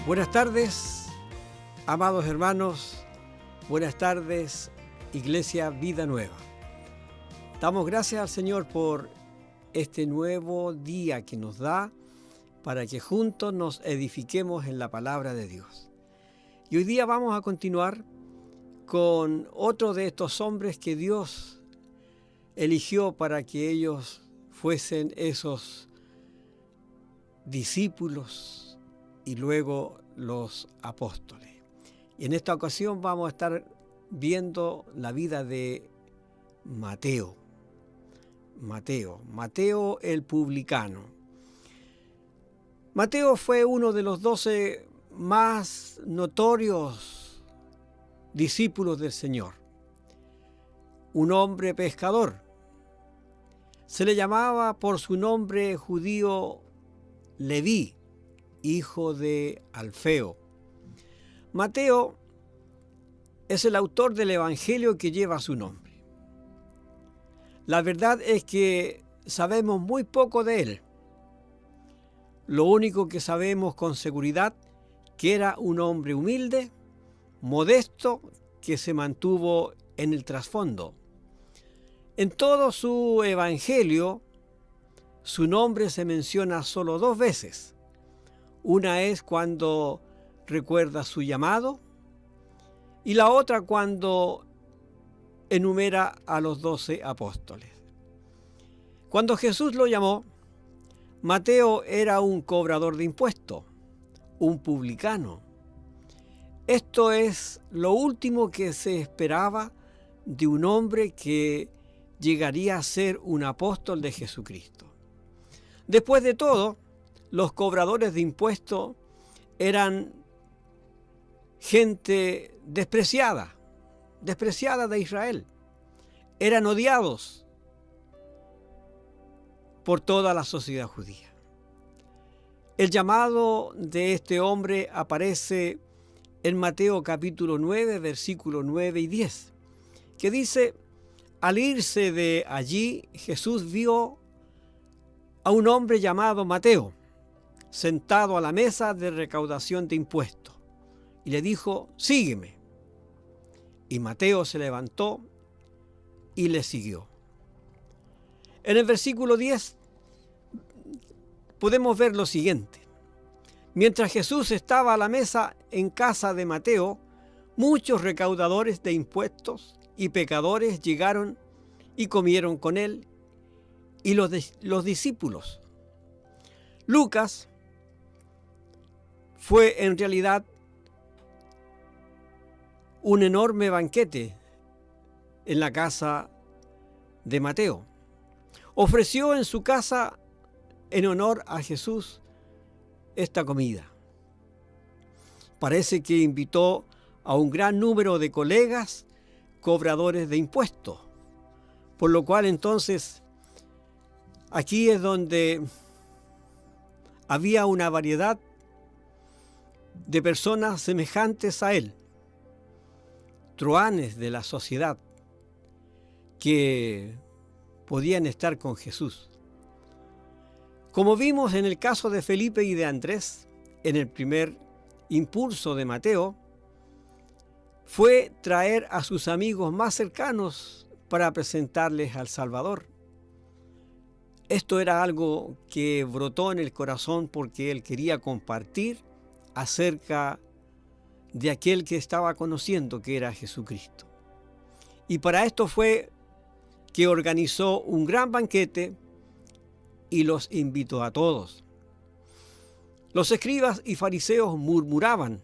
Buenas tardes, amados hermanos, buenas tardes, Iglesia Vida Nueva. Damos gracias al Señor por este nuevo día que nos da para que juntos nos edifiquemos en la palabra de Dios. Y hoy día vamos a continuar con otro de estos hombres que Dios eligió para que ellos fuesen esos discípulos y luego los apóstoles. Y en esta ocasión vamos a estar viendo la vida de Mateo el publicano. Mateo fue uno de los 12 más notorios discípulos del Señor. Un hombre pescador. Se le llamaba por su nombre judío Leví, hijo de Alfeo. Mateo es el autor del evangelio que lleva su nombre. La verdad es que sabemos muy poco de él. Lo único que sabemos con seguridad que era un hombre humilde, modesto, que se mantuvo en el trasfondo. En todo su evangelio, su nombre se menciona solo 2 veces. Una es cuando recuerda su llamado y la otra cuando enumera a los 12 apóstoles. Cuando Jesús lo llamó, Mateo era un cobrador de impuestos, un publicano. Esto es lo último que se esperaba de un hombre que llegaría a ser un apóstol de Jesucristo. Después de todo, los cobradores de impuestos eran gente despreciada de Israel. Eran odiados por toda la sociedad judía. El llamado de este hombre aparece en Mateo capítulo 9, versículos 9 y 10, que dice: al irse de allí, Jesús vio a un hombre llamado Mateo, sentado a la mesa de recaudación de impuestos, y le dijo: sígueme. Y Mateo se levantó y le siguió. En el versículo 10 podemos ver lo siguiente: mientras Jesús estaba a la mesa en casa de Mateo, muchos recaudadores de impuestos y pecadores llegaron y comieron con él y los discípulos. Lucas fue en realidad un enorme banquete en la casa de Mateo. Ofreció en su casa, en honor a Jesús, esta comida. Parece que invitó a un gran número de colegas cobradores de impuestos, por lo cual entonces aquí es donde había una variedad de personas semejantes a él, truhanes de la sociedad, que podían estar con Jesús. Como vimos en el caso de Felipe y de Andrés, en el primer impulso de Mateo, fue traer a sus amigos más cercanos para presentarles al Salvador. Esto era algo que brotó en el corazón porque él quería compartir acerca de aquel que estaba conociendo, que era Jesucristo. Y para esto fue que organizó un gran banquete y los invitó a todos. Los escribas y fariseos murmuraban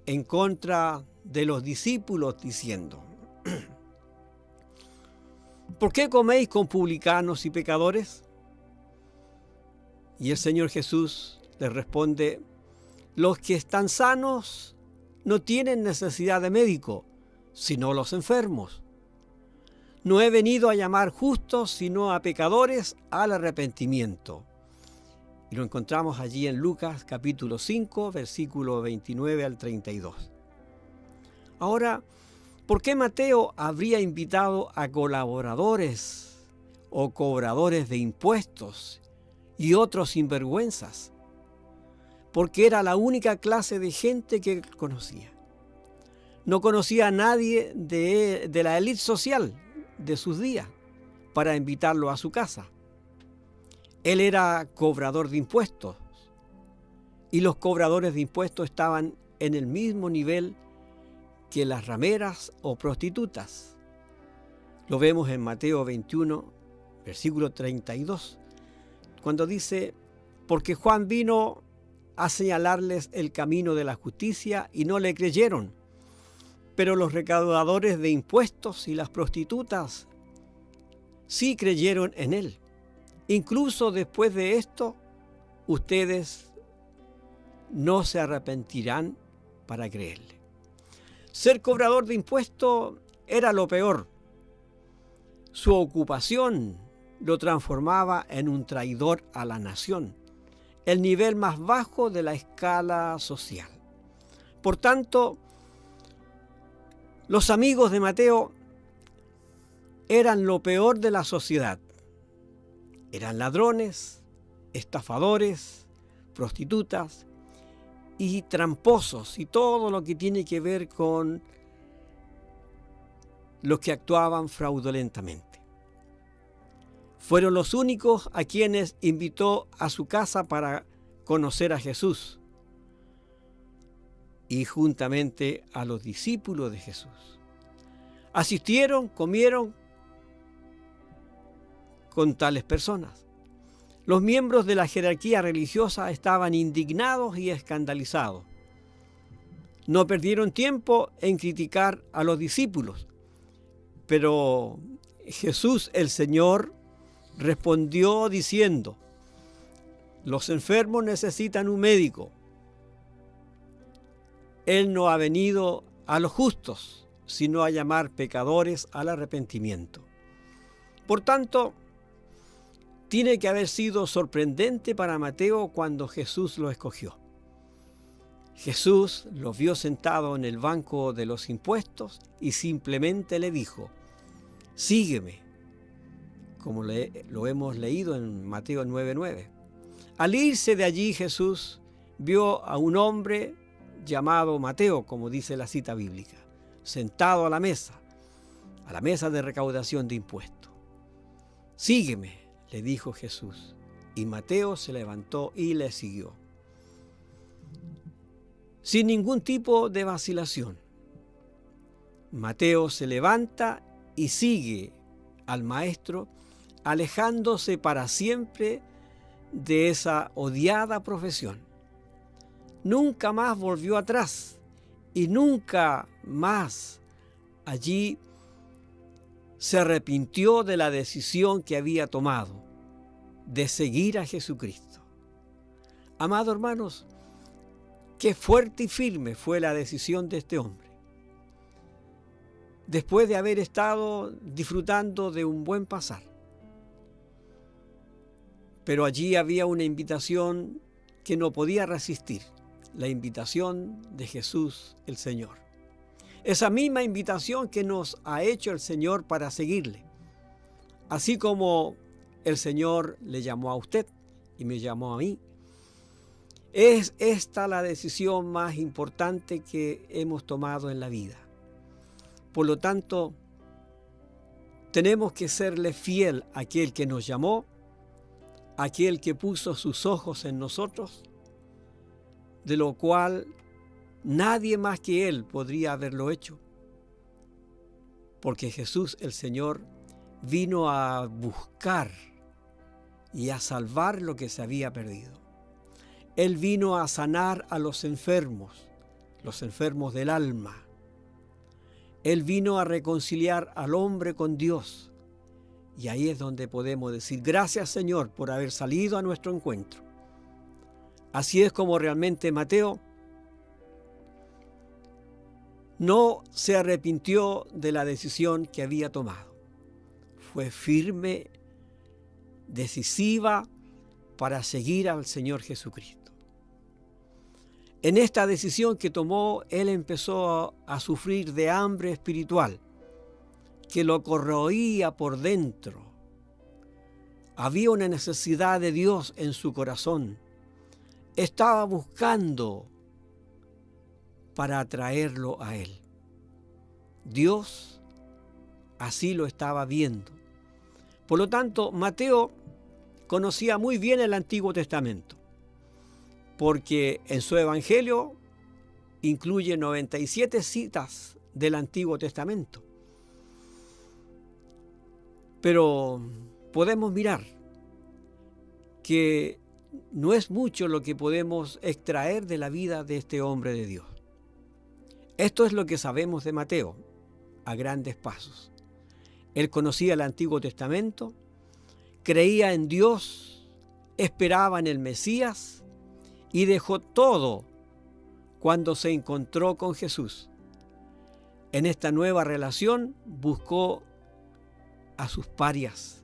en contra de los discípulos diciendo: ¿por qué coméis con publicanos y pecadores? Y el Señor Jesús les responde: los que están sanos no tienen necesidad de médico, sino los enfermos. No he venido a llamar justos, sino a pecadores al arrepentimiento. Y lo encontramos allí en Lucas capítulo 5, versículo 29 al 32. Ahora, ¿por qué Mateo habría invitado a colaboradores o cobradores de impuestos y otros sinvergüenzas? porque era la única clase de gente que él conocía. No conocía a nadie de la élite social de sus días para invitarlo a su casa. Él era cobrador de impuestos y los cobradores de impuestos estaban en el mismo nivel que las rameras o prostitutas. Lo vemos en Mateo 21, versículo 32, cuando dice: porque Juan vino a señalarles el camino de la justicia y no le creyeron, pero los recaudadores de impuestos y las prostitutas sí creyeron en él. Incluso después de esto, ustedes no se arrepentirán para creerle. Ser cobrador de impuestos era lo peor. Su ocupación lo transformaba en un traidor a la nación, el nivel más bajo de la escala social. Por tanto, los amigos de Mateo eran lo peor de la sociedad. Eran ladrones, estafadores, prostitutas y tramposos y todo lo que tiene que ver con los que actuaban fraudulentamente. Fueron los únicos a quienes invitó a su casa para conocer a Jesús y juntamente a los discípulos de Jesús. Asistieron, comieron con tales personas. Los miembros de la jerarquía religiosa estaban indignados y escandalizados. No perdieron tiempo en criticar a los discípulos, pero Jesús el Señor respondió diciendo: los enfermos necesitan un médico. Él no ha venido a los justos, sino a llamar pecadores al arrepentimiento. Por tanto, tiene que haber sido sorprendente para Mateo cuando Jesús lo escogió. Jesús lo vio sentado en el banco de los impuestos y simplemente le dijo: sígueme, como lo hemos leído en Mateo 9:9. Al irse de allí, Jesús vio a un hombre llamado Mateo, como dice la cita bíblica, sentado a la mesa de recaudación de impuestos. Sígueme, le dijo Jesús, y Mateo se levantó y le siguió. Sin ningún tipo de vacilación, Mateo se levanta y sigue al Maestro, alejándose para siempre de esa odiada profesión. Nunca más volvió atrás y nunca más allí se arrepintió de la decisión que había tomado de seguir a Jesucristo. Amados hermanos, qué fuerte y firme fue la decisión de este hombre. Después de haber estado disfrutando de un buen pasar. Pero allí había una invitación que no podía resistir, la invitación de Jesús el Señor. Esa misma invitación que nos ha hecho el Señor para seguirle. Así como el Señor le llamó a usted y me llamó a mí. Es esta la decisión más importante que hemos tomado en la vida. Por lo tanto, tenemos que serle fiel a aquel que nos llamó, a aquel que puso sus ojos en nosotros, de lo cual nadie más que Él podría haberlo hecho. Porque Jesús el Señor vino a buscar y a salvar lo que se había perdido. Él vino a sanar a los enfermos del alma. Él vino a reconciliar al hombre con Dios. Y ahí es donde podemos decir: gracias, Señor, por haber salido a nuestro encuentro. Así es como realmente Mateo no se arrepintió de la decisión que había tomado. Fue firme, decisiva para seguir al Señor Jesucristo. En esta decisión que tomó, él empezó a sufrir de hambre espiritual, que lo corroía por dentro. Había una necesidad de Dios en su corazón. estaba buscando para atraerlo a él. Dios así lo estaba viendo. Por lo tanto, Mateo conocía muy bien el Antiguo Testamento, porque en su Evangelio incluye 97 citas del Antiguo Testamento. Pero podemos mirar que no es mucho lo que podemos extraer de la vida de este hombre de Dios. Esto es lo que sabemos de Mateo, a grandes pasos. Él conocía el Antiguo Testamento, creía en Dios, esperaba en el Mesías y dejó todo cuando se encontró con Jesús. En esta nueva relación buscó a sus parias,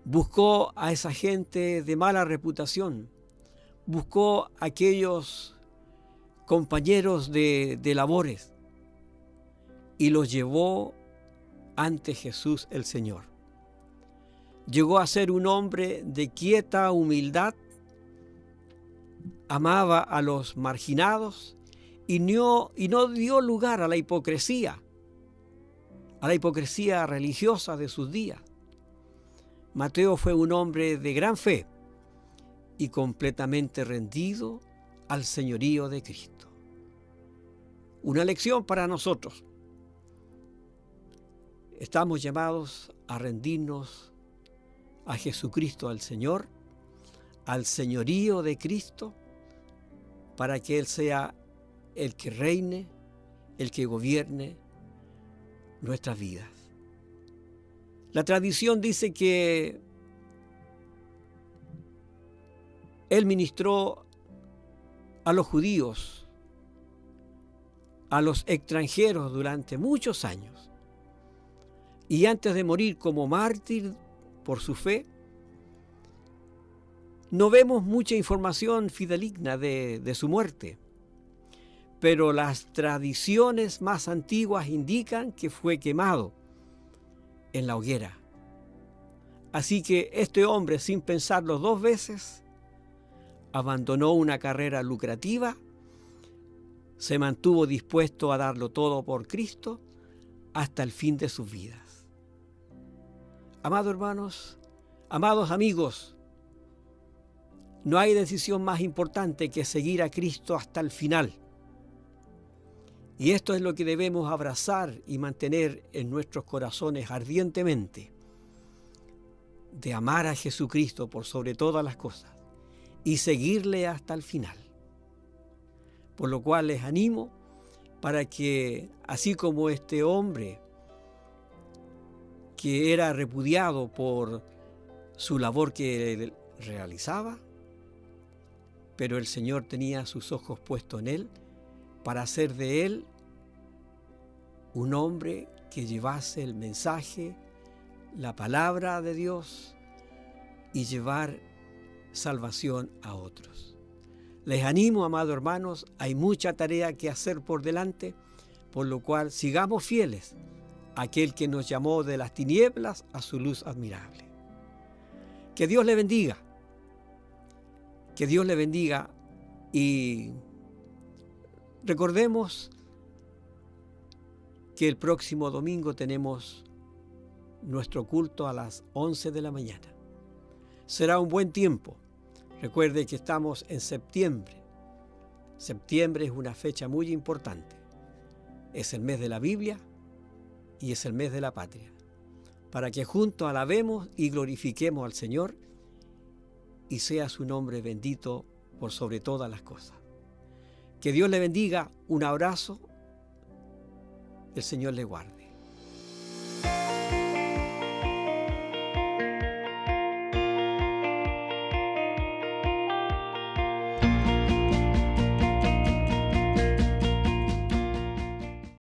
buscó a esa gente de mala reputación, buscó a aquellos compañeros de labores y los llevó ante Jesús el Señor. Llegó a ser un hombre de quieta humildad, amaba a los marginados y no dio lugar a la hipocresía religiosa de sus días. Mateo fue un hombre de gran fe y completamente rendido al señorío de Cristo. Una lección para nosotros. Estamos llamados a rendirnos a Jesucristo, al Señor, al señorío de Cristo, para que Él sea el que reine, el que gobierne nuestras vidas. La tradición dice que Él ministró a los judíos, a los extranjeros durante muchos años. Y antes de morir como mártir por su fe, no vemos mucha información fidedigna de su muerte, pero las tradiciones más antiguas indican que fue quemado en la hoguera. Así que este hombre, sin pensarlo dos veces, abandonó una carrera lucrativa, se mantuvo dispuesto a darlo todo por Cristo hasta el fin de sus vidas. Amados hermanos, amados amigos, no hay decisión más importante que seguir a Cristo hasta el final. Y esto es lo que debemos abrazar y mantener en nuestros corazones ardientemente, de amar a Jesucristo por sobre todas las cosas y seguirle hasta el final. Por lo cual les animo para que, así como este hombre que era repudiado por su labor que realizaba, pero el Señor tenía sus ojos puestos en él para hacer de él un hombre que llevase el mensaje, la palabra de Dios y llevar salvación a otros. Les animo, amados hermanos, hay mucha tarea que hacer por delante, por lo cual sigamos fieles a aquel que nos llamó de las tinieblas a su luz admirable. Que Dios le bendiga. Que Dios le bendiga y recordemos que el próximo domingo tenemos nuestro culto a las 11 de la mañana. Será un buen tiempo. Recuerde que estamos en septiembre. Septiembre es una fecha muy importante. Es el mes de la Biblia y es el mes de la patria. Para que juntos alabemos y glorifiquemos al Señor y sea su nombre bendito por sobre todas las cosas. Que Dios le bendiga. Un abrazo. El Señor le guarde.